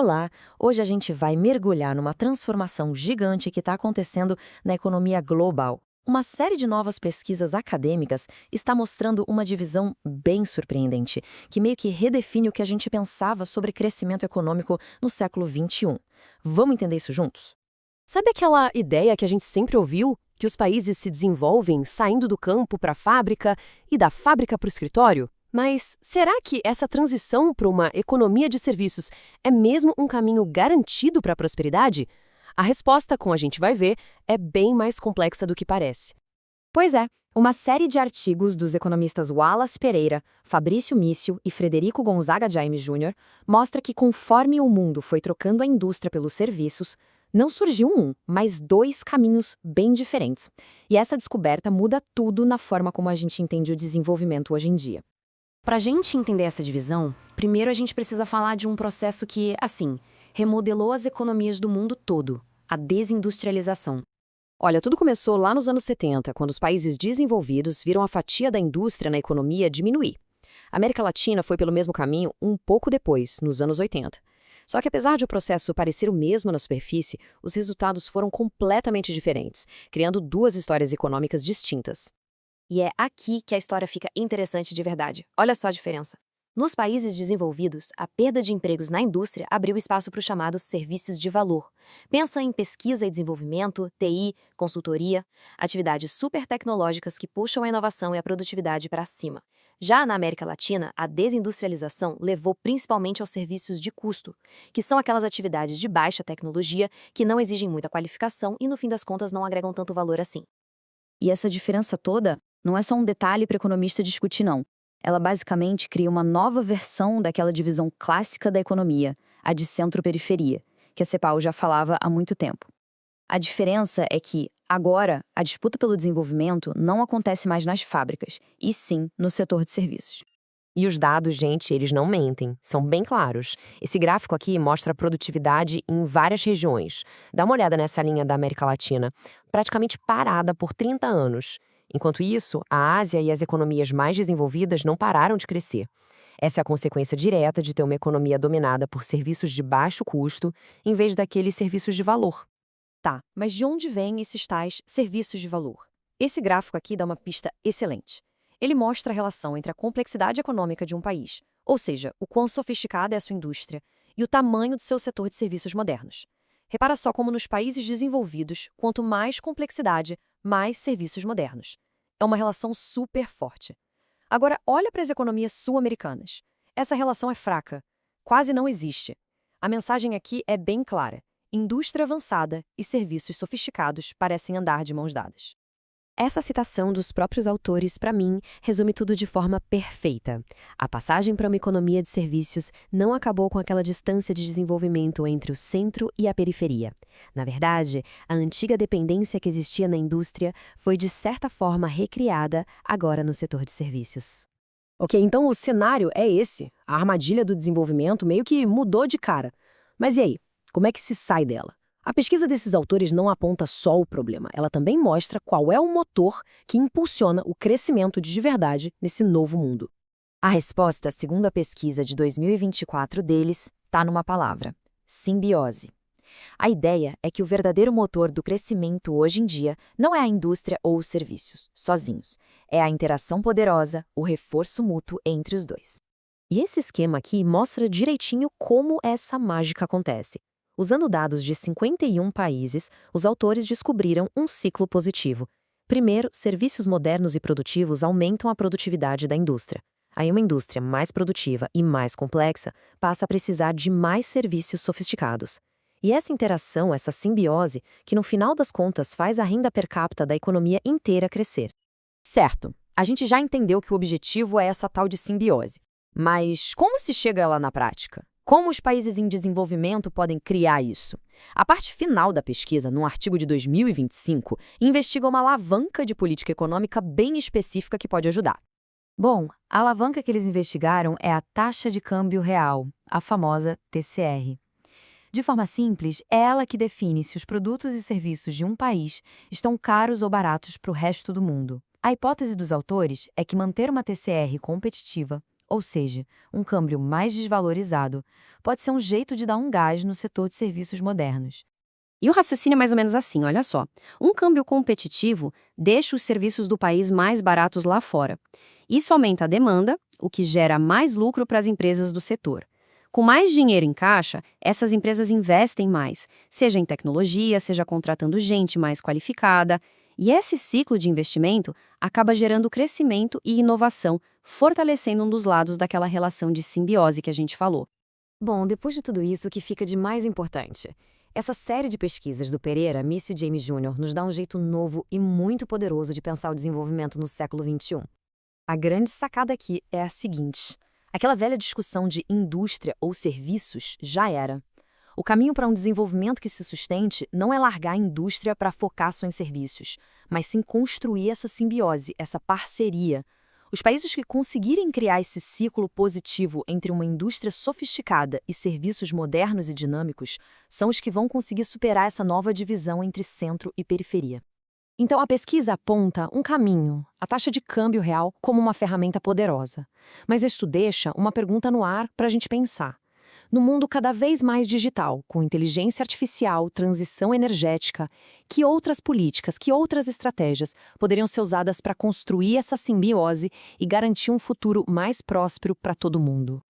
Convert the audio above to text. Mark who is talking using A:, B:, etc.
A: Olá! Hoje a gente vai mergulhar numa transformação gigante que está acontecendo na economia global. Uma série de novas pesquisas acadêmicas está mostrando uma divisão bem surpreendente, que meio que redefine o que a gente pensava sobre crescimento econômico no século XXI. Vamos entender isso juntos?
B: Sabe aquela ideia que a gente sempre ouviu? Que os países se desenvolvem saindo do campo para a fábrica e da fábrica para o escritório? Mas será que essa transição para uma economia de serviços é mesmo um caminho garantido para a prosperidade? A resposta, como a gente vai ver, é bem mais complexa do que parece.
A: Pois é, uma série de artigos dos economistas Wallace Pereira, Fabrício Mício e Frederico Gonzaga Jaime Jr. mostra que conforme o mundo foi trocando a indústria pelos serviços, não surgiu um, mas dois caminhos bem diferentes. E essa descoberta muda tudo na forma como a gente entende o desenvolvimento hoje em dia.
C: Para a gente entender essa divisão, primeiro a gente precisa falar de um processo que, assim, remodelou as economias do mundo todo, a desindustrialização.
B: Olha, tudo começou lá nos anos 70, quando os países desenvolvidos viram a fatia da indústria na economia diminuir. A América Latina foi pelo mesmo caminho um pouco depois, nos anos 80. Só que apesar de o processo parecer o mesmo na superfície, os resultados foram completamente diferentes, criando duas histórias econômicas distintas.
C: E é aqui que a história fica interessante de verdade. Olha só a diferença. Nos países desenvolvidos, a perda de empregos na indústria abriu espaço para os chamados serviços de valor. Pensa em pesquisa e desenvolvimento, TI, consultoria, atividades super tecnológicas que puxam a inovação e a produtividade para cima. Já na América Latina, a desindustrialização levou principalmente aos serviços de custo, que são aquelas atividades de baixa tecnologia que não exigem muita qualificação e, no fim das contas, não agregam tanto valor assim.
A: E essa diferença toda não é só um detalhe para o economista discutir, não. Ela basicamente cria uma nova versão daquela divisão clássica da economia, a de centro-periferia, que a CEPAL já falava há muito tempo. A diferença é que, agora, a disputa pelo desenvolvimento não acontece mais nas fábricas, e sim no setor de serviços.
B: E os dados, gente, eles não mentem, são bem claros. Esse gráfico aqui mostra a produtividade em várias regiões. Dá uma olhada nessa linha da América Latina, praticamente parada por 30 anos. Enquanto isso, a Ásia e as economias mais desenvolvidas não pararam de crescer. Essa é a consequência direta de ter uma economia dominada por serviços de baixo custo, em vez daqueles serviços de valor.
A: Tá, mas de onde vêm esses tais serviços de valor? Esse gráfico aqui dá uma pista excelente. Ele mostra a relação entre a complexidade econômica de um país, ou seja, o quão sofisticada é a sua indústria, e o tamanho do seu setor de serviços modernos. Repara só como nos países desenvolvidos, quanto mais complexidade, mais serviços modernos. É uma relação super forte. Agora, olha para as economias sul-americanas. Essa relação é fraca, quase não existe. A mensagem aqui é bem clara. Indústria avançada e serviços sofisticados parecem andar de mãos dadas.
B: Essa citação dos próprios autores, para mim, resume tudo de forma perfeita. A passagem para uma economia de serviços não acabou com aquela distância de desenvolvimento entre o centro e a periferia. Na verdade, a antiga dependência que existia na indústria foi, de certa forma, recriada agora no setor de serviços.
D: Ok, então o cenário é esse. A armadilha do desenvolvimento meio que mudou de cara. Mas e aí? Como é que se sai dela? A pesquisa desses autores não aponta só o problema, ela também mostra qual é o motor que impulsiona o crescimento de verdade nesse novo mundo.
A: A resposta, segundo a pesquisa de 2024 deles, está numa palavra: simbiose. A ideia é que o verdadeiro motor do crescimento hoje em dia não é a indústria ou os serviços, sozinhos. É a interação poderosa, o reforço mútuo entre os dois.
B: E esse esquema aqui mostra direitinho como essa mágica acontece. Usando dados de 51 países, os autores descobriram um ciclo positivo. Primeiro, serviços modernos e produtivos aumentam a produtividade da indústria. Aí uma indústria mais produtiva e mais complexa passa a precisar de mais serviços sofisticados. E essa interação, essa simbiose, que no final das contas faz a renda per capita da economia inteira crescer.
D: Certo, a gente já entendeu que o objetivo é essa tal de simbiose. Mas como se chega lá na prática? Como os países em desenvolvimento podem criar isso? A parte final da pesquisa, num artigo de 2025, investiga uma alavanca de política econômica bem específica que pode ajudar.
A: Bom, a alavanca que eles investigaram é a taxa de câmbio real, a famosa TCR. De forma simples, é ela que define se os produtos e serviços de um país estão caros ou baratos para o resto do mundo. A hipótese dos autores é que manter uma TCR competitiva,
D: Ou seja, um câmbio mais desvalorizado pode ser um jeito de dar um gás no setor de serviços modernos.
A: E o raciocínio é mais ou menos assim, olha só. Um câmbio competitivo deixa os serviços do país mais baratos lá fora. Isso aumenta a demanda, o que gera mais lucro para as empresas do setor. Com mais dinheiro em caixa, essas empresas investem mais, seja em tecnologia, seja contratando gente mais qualificada. E esse ciclo de investimento acaba gerando crescimento e inovação, fortalecendo um dos lados daquela relação de simbiose que a gente falou.
C: Bom, depois de tudo isso, o que fica de mais importante? Essa série de pesquisas do Pereira, Mício e James Jr. nos dá um jeito novo e muito poderoso de pensar o desenvolvimento no século XXI.
A: A grande sacada aqui é a seguinte: aquela velha discussão de indústria ou serviços já era. O caminho para um desenvolvimento que se sustente não é largar a indústria para focar só em serviços, mas sim construir essa simbiose, essa parceria. Os países que conseguirem criar esse ciclo positivo entre uma indústria sofisticada e serviços modernos e dinâmicos são os que vão conseguir superar essa nova divisão entre centro e periferia.
B: Então, a pesquisa aponta um caminho, a taxa de câmbio real, como uma ferramenta poderosa. Mas isso deixa uma pergunta no ar para a gente pensar. No mundo cada vez mais digital, com inteligência artificial, transição energética, que outras políticas, que outras estratégias poderiam ser usadas para construir essa simbiose e garantir um futuro mais próspero para todo mundo?